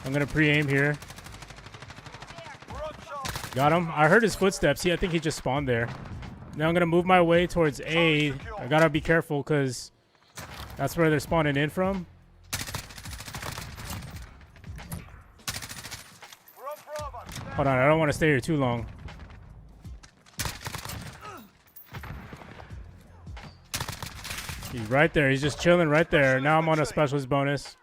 I'm gonna pre-aim here. Got him. I heard his footsteps. I think he just spawned there. Now I'm gonna move my way towards A. I gotta be careful because that's where they're spawning in from. Hold on, I don't want to stay here too long. He's right there. He's just chilling right there. Now I'm on a specialist bonus.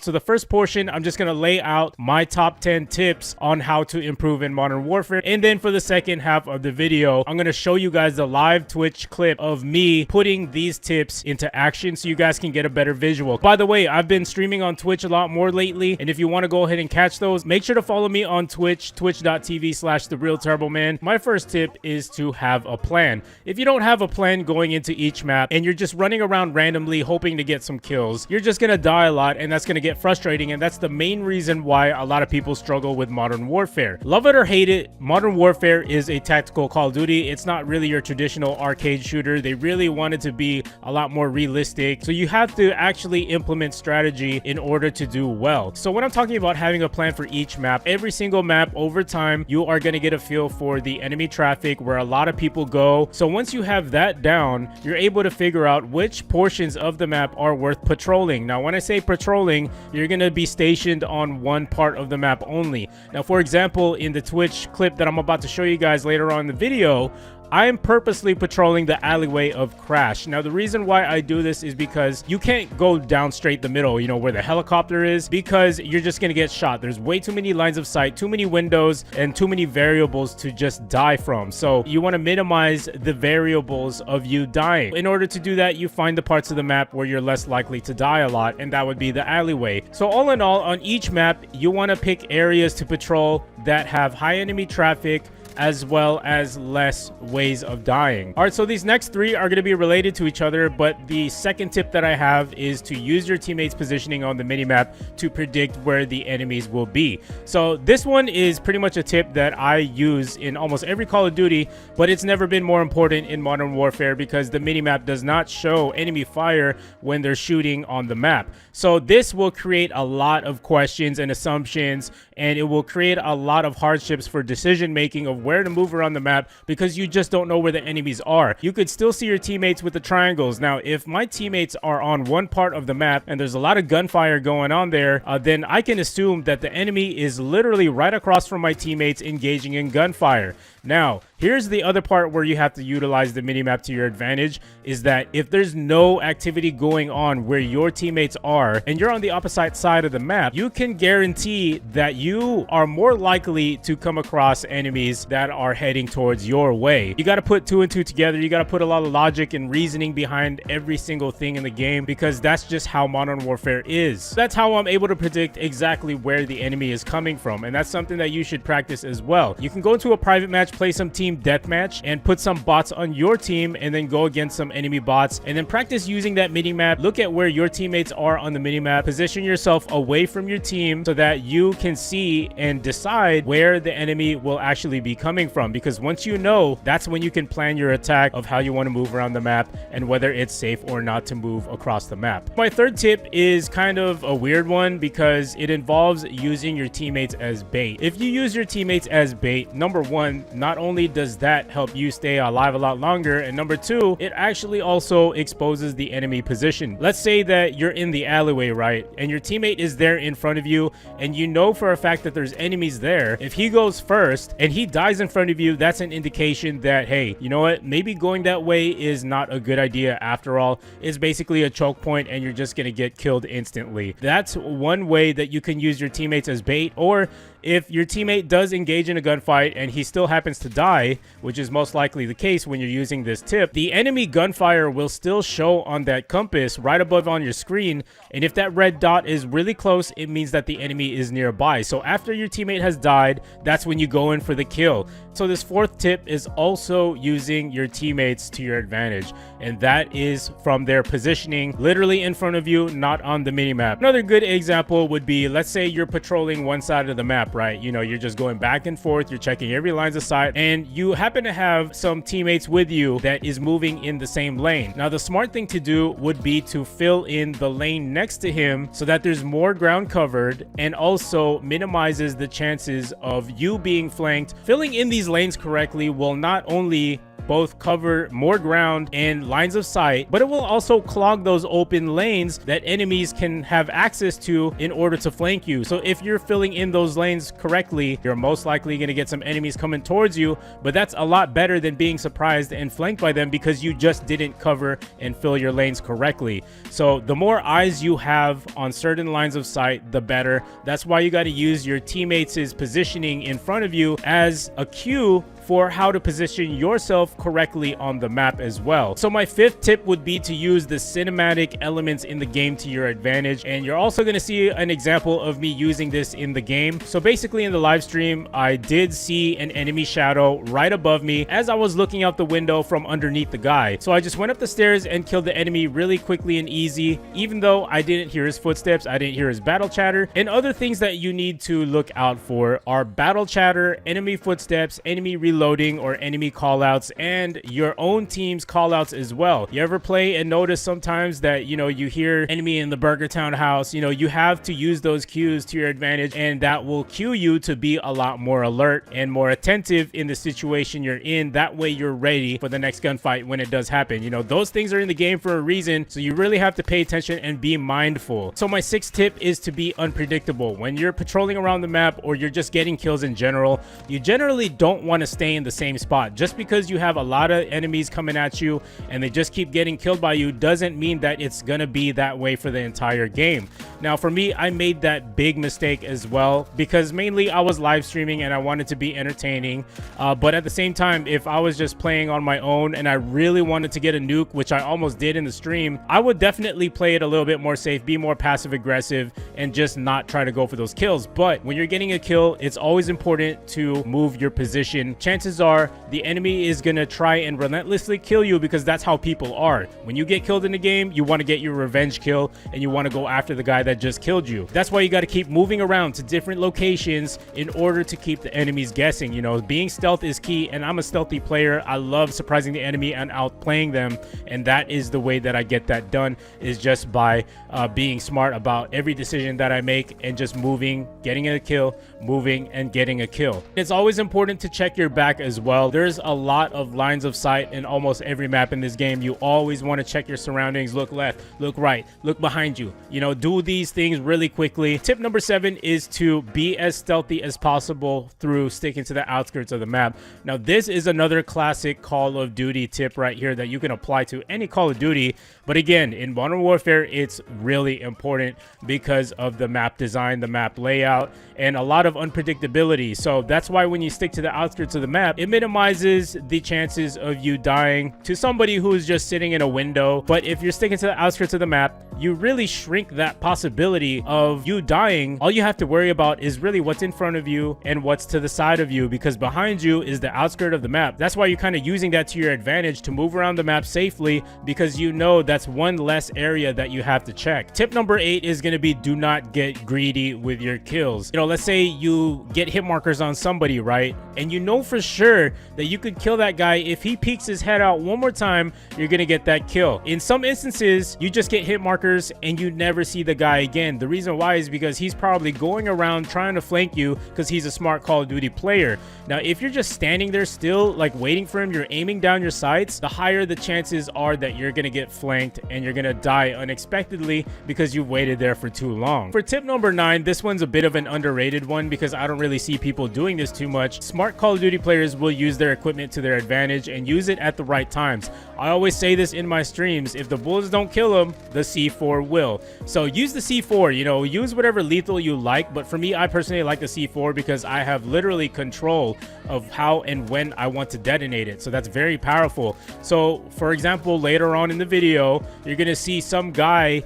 So the first portion, I'm just going to lay out my top 10 tips on how to improve in Modern Warfare. And then for the second half of the video, I'm going to show you guys the live Twitch clip of me putting these tips into action so you guys can get a better visual. By the way, I've been streaming on Twitch a lot more lately. And if you want to go ahead and catch those, make sure to follow me on Twitch, twitch.tv/TheRealTurboMan. My first tip is to have a plan. If you don't have a plan going into each map and you're just running around randomly hoping to get some kills, you're just going to die a lot, and that's going to get frustrating, and that's the main reason why a lot of people struggle with Modern Warfare. Love it or hate it, Modern Warfare is a tactical Call of Duty. It's not really your traditional arcade shooter. They really wanted to be a lot more realistic, so you have to actually implement strategy in order to do well. So when I'm talking about having a plan for each map, every single map over time, you are going to get a feel for the enemy traffic, where a lot of people go. So once you have that down, you're able to figure out which portions of the map are worth patrolling. Now when I say patrolling, you're going to be stationed on one part of the map only. Now, for example, in the Twitch clip that I'm about to show you guys later on in the video, I am purposely patrolling the alleyway of Crash. Now, the reason why I do this is because you can't go down straight the middle, you know, where the helicopter is, because you're just going to get shot. There's way too many lines of sight, too many windows, and too many variables to just die from. So you want to minimize the variables of you dying. In order to do that, you find the parts of the map where you're less likely to die a lot, and that would be the alleyway. So all in all, on each map, you want to pick areas to patrol that have high enemy traffic, as well as less ways of dying. All right, so these next three are going to be related to each other, but the second tip that I have is to use your teammates' positioning on the minimap to predict where the enemies will be. So this one is pretty much a tip that I use in almost every Call of Duty, but it's never been more important in Modern Warfare because the minimap does not show enemy fire when they're shooting on the map. So this will create a lot of questions and assumptions, and it will create a lot of hardships for decision making of where to move around the map because you just don't know where the enemies are. You could still see your teammates with the triangles. Now, if my teammates are on one part of the map and there's a lot of gunfire going on there, then I can assume that the enemy is literally right across from my teammates engaging in gunfire. Now, here's the other part where you have to utilize the minimap to your advantage, is that if there's no activity going on where your teammates are and you're on the opposite side of the map, you can guarantee that you are more likely to come across enemies that are heading towards your way. You got to put two and two together. You got to put a lot of logic and reasoning behind every single thing in the game because that's just how Modern Warfare is. That's how I'm able to predict exactly where the enemy is coming from, and that's something that you should practice as well. You can go into a private match, play some team deathmatch, and put some bots on your team and then go against some enemy bots, and then practice using that minimap. Look at where your teammates are on the minimap. Position yourself away from your team so that you can see and decide where the enemy will actually be coming from, because once you know, that's when you can plan your attack of how you want to move around the map and whether it's safe or not to move across the map. My third tip is kind of a weird one because it involves using your teammates as bait. If you use your teammates as bait, number one, not only does that help you stay alive a lot longer, and number two, it actually also exposes the enemy position. Let's say that you're in the alleyway, right, and your teammate is there in front of you, and you know for a fact that there's enemies there. If he goes first and he dies in front of you, that's an indication that, hey, you know what, maybe going that way is not a good idea after all. It's basically a choke point and you're just gonna get killed instantly. That's one way that you can use your teammates as bait. Or if your teammate does engage in a gunfight and he still happens to die, which is most likely the case when you're using this tip, the enemy gunfire will still show on that compass right above on your screen, and if that red dot is really close, it means that the enemy is nearby. So after your teammate has died, that's when you go in for the kill. So this fourth tip is also using your teammates to your advantage, and that is from their positioning literally in front of you, not on the minimap. Another good example would be, let's say you're patrolling one side of the map, right? You know, you're just going back and forth, you're checking every lines of sight, and you happen to have some teammates with you that is moving in the same lane. Now, the smart thing to do would be to fill in the lane next to him so that there's more ground covered and also minimizes the chances of you being flanked. Filling in these lanes correctly will not only both cover more ground and lines of sight, but it will also clog those open lanes that enemies can have access to in order to flank you. So if you're filling in those lanes correctly, you're most likely going to get some enemies coming towards you, but that's a lot better than being surprised and flanked by them because you just didn't cover and fill your lanes correctly. So the more eyes you have on certain lines of sight, the better. That's why you got to use your teammates' positioning in front of you as a cue for how to position yourself correctly on the map as well. So my fifth tip would be to use the cinematic elements in the game to your advantage, and you're also going to see an example of me using this in the game. So basically in the live stream, I did see an enemy shadow right above me as I was looking out the window from underneath the guy. So I just went up the stairs and killed the enemy really quickly and easy. Even though I didn't hear his footsteps, I didn't hear his battle chatter. And other things that you need to look out for are battle chatter, enemy footsteps, enemy reloading or enemy callouts, and your own team's callouts as well. You ever play and notice sometimes that, you know, you hear enemy in the Burger Town house? You know, you have to use those cues to your advantage, and that will cue you to be a lot more alert and more attentive in the situation you're in. That way you're ready for the next gunfight when it does happen. You know, those things are in the game for a reason, so you really have to pay attention and be mindful. So my sixth tip is to be unpredictable. When you're patrolling around the map or you're just getting kills in general, you generally don't want to stay in the same spot. Just because you have a lot of enemies coming at you and they just keep getting killed by you doesn't mean that it's gonna be that way for the entire game. Now for me, I made that big mistake as well because mainly I was live streaming and I wanted to be entertaining, but at the same time, if I was just playing on my own and I really wanted to get a nuke, which I almost did in the stream, I would definitely play it a little bit more safe, be more passive aggressive, and just not try to go for those kills. But when you're getting a kill, it's always important to move your position. Chances are the enemy is gonna try and relentlessly kill you because that's how people are. When you get killed in the game, you want to get your revenge kill and you want to go after the guy that just killed you. That's why you got to keep moving around to different locations in order to keep the enemies guessing. You know, being stealth is key, and I'm a stealthy player. I love surprising the enemy and outplaying them, and that is the way that I get that done, is just by being smart about every decision that I make and just moving, getting a kill, moving and getting a kill. It's always important to check your back as well. There's a lot of lines of sight in almost every map in this game. You always want to check your surroundings, look left, look right, look behind you. You know, do these things really quickly. Tip number 7 is to be as stealthy as possible through sticking to the outskirts of the map. Now this is another classic Call of Duty tip right here that you can apply to any Call of Duty, but again, in Modern Warfare it's really important because of the map design, the map layout, and a lot of unpredictability. So that's why when you stick to the outskirts of the map, it minimizes the chances of you dying to somebody who's just sitting in a window. But if you're sticking to the outskirts of the map, you really shrink that possibility of you dying. All you have to worry about is really what's in front of you and what's to the side of you, because behind you is the outskirt of the map. That's why you're kind of using that to your advantage to move around the map safely, because you know that's one less area that you have to check. Tip number 8 is going to be, do not get greedy with your kills. You know, let's say you get hit markers on somebody, right? And you know for sure that you could kill that guy. If he peeks his head out one more time, you're going to get that kill. In some instances, you just get hit markers and you never see the guy again. The reason why is because he's probably going around trying to flank you because he's a smart Call of Duty player. Now, if you're just standing there still, like waiting for him, you're aiming down your sights, the higher the chances are that you're going to get flanked and you're going to die unexpectedly because you've waited there for too long. For tip number 9, this one's a bit of an underrated one because I don't really see people doing this too much. Smart Call of Duty players will use their equipment to their advantage and use it at the right times. I always say this in my streams: if the bullets don't kill them, the C4 will. So use the C4, you know, use whatever lethal you like, but for me, I personally like the C4 because I have literally control of how and when I want to detonate it. So that's very powerful. So for example, later on in the video, you're gonna see some guy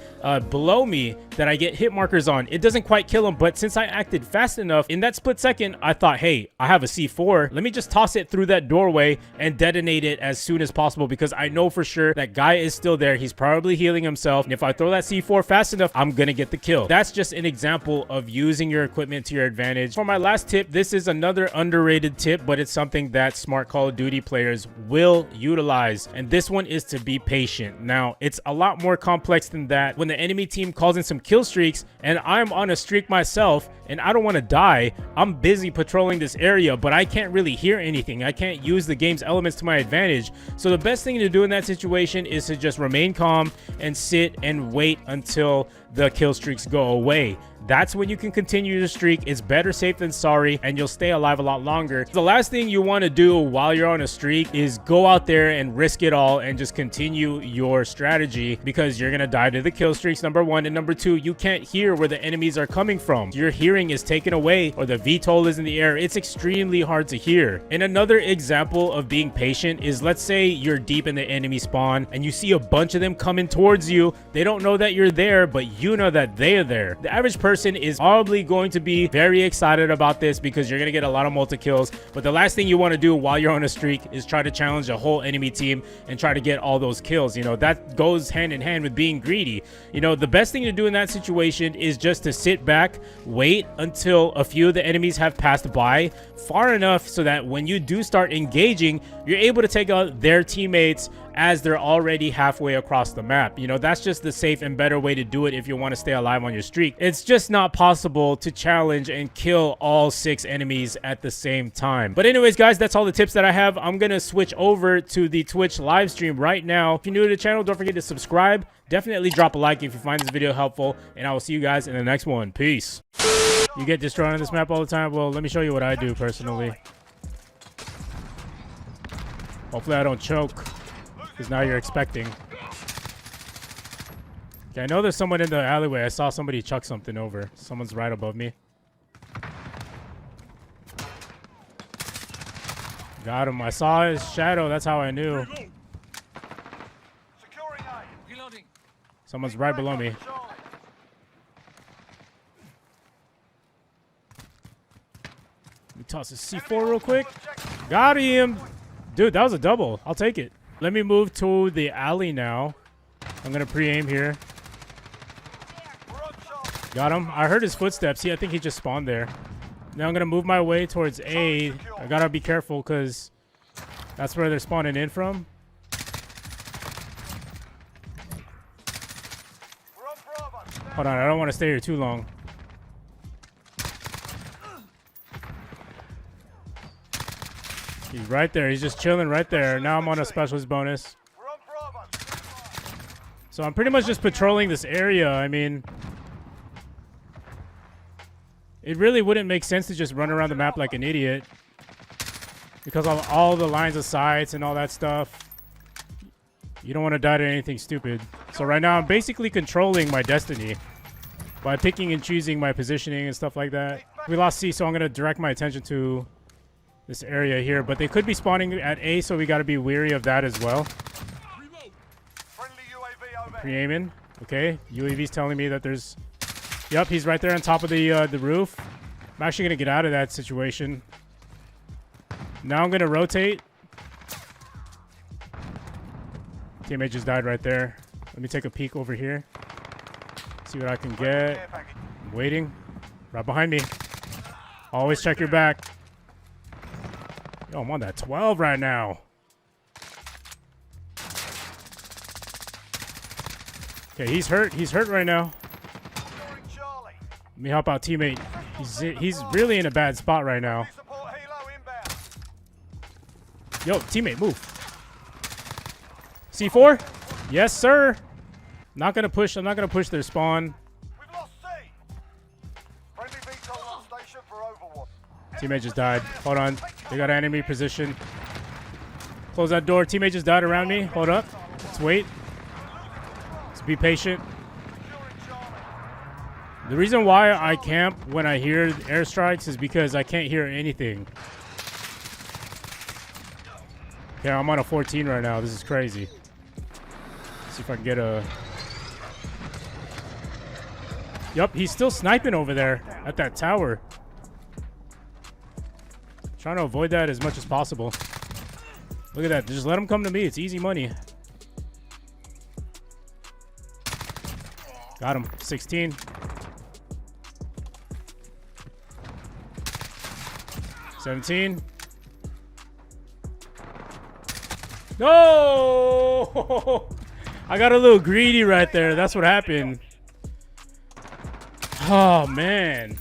below me that I get hit markers on. It doesn't quite kill him, but since I acted fast enough in that split second, I thought, hey, I have a C4. Let me just toss it through that doorway and detonate it as soon as possible, because I know for sure that guy is still there. He's probably healing himself, and if I throw that C4 fast enough, I'm gonna get the kill. That's just an example of using your equipment to your advantage. For my last tip, this is another underrated tip, but it's something that smart Call of Duty players will utilize, and this one is to be patient. Now, it's a lot more complex than that. When the enemy team calls in some kill streaks and I'm on a streak myself and I don't want to die, I'm busy patrolling this area, but I can't really hear anything. I can't use the game's elements to my advantage. So the best thing to do in that situation is to just remain calm and sit and wait until the kill streaks go away. That's when you can continue the streak. It's better safe than sorry, and you'll stay alive a lot longer. The last thing you want to do while you're on a streak is go out there and risk it all and just continue your strategy, because you're gonna die to the kill streaks, number one, and number two, you can't hear where the enemies are coming from. Your hearing is taken away, or the VTOL is in the air. It's extremely hard to hear. And another example of being patient is, let's say you're deep in the enemy spawn and you see a bunch of them coming towards you. They don't know that you're there, but you know that they're there. The average person is probably going to be very excited about this because you're going to get a lot of multi-kills. But the last thing you want to do while you're on a streak is try to challenge a whole enemy team and try to get all those kills. You know, that goes hand in hand with being greedy. You know, the best thing to do in that situation is just to sit back, wait until a few of the enemies have passed by far enough so that when you do start engaging, you're able to take out their teammates as they're already halfway across the map. You know, that's just the safe and better way to do it if you want to stay alive on your streak. It's just not possible to challenge and kill all 6 enemies at the same time. But anyways, guys, that's all the tips that I have. I'm gonna switch over to the Twitch live stream right now. If you're new to the channel, don't forget to subscribe. Definitely drop a like if you find this video helpful, and I will see you guys in the next one. Peace. You get destroyed on this map all the time? Well, let me show you what I do personally. Hopefully I don't choke, because now you're expecting. Okay, I know there's someone in the alleyway. I saw somebody chuck something over. Someone's right above me. Got him. I saw his shadow. That's how I knew. Someone's right below me. Let me toss this C4 real quick. Got him. Dude, that was a double. I'll take it. Let me move to the alley now. I'm going to pre-aim here. Got him. I heard his footsteps. I think he just spawned there. Now I'm going to move my way towards A. I got to be careful because that's where they're spawning in from. Hold on. I don't want to stay here too long. He's right there. He's just chilling right there. Now I'm on a specialist bonus. So I'm pretty much just patrolling this area. I mean, it really wouldn't make sense to just run around the map like an idiot, because of all the lines of sights and all that stuff. You don't want to die to anything stupid. So right now I'm basically controlling my destiny by picking and choosing my positioning and stuff like that. We lost C, so I'm going to direct my attention to this area here, but they could be spawning at A, so we got to be wary of that as well. Pre-aiming. Okay, UAV's telling me that there's... Yep, he's right there on top of the roof. I'm actually going to get out of that situation. Now I'm going to rotate. Teammate just died right there. Let me take a peek over here. See what I can get. I'm waiting. Right behind me. Always check your back. Yo, I'm on that 12 right now. Okay, he's hurt. He's hurt right now. Let me help out teammate. He's really in a bad spot right now. Yo, teammate, move. C4? Yes, sir. Not gonna push. I'm not gonna push their spawn. Teammate just died. Hold on. They got enemy position. Close that door. Teammate just died around me. Hold up. Let's wait. Let's be patient. The reason why I camp when I hear airstrikes is because I can't hear anything. Yeah, I'm on a 14 right now. This is crazy. Let's see if I can get a... Yup, he's still sniping over there at that tower. Trying to avoid that as much as possible. Look at that. Just let him come to me. It's easy money. Got him. 16. $17. No! I got a little greedy right there. That's what happened. Oh, man.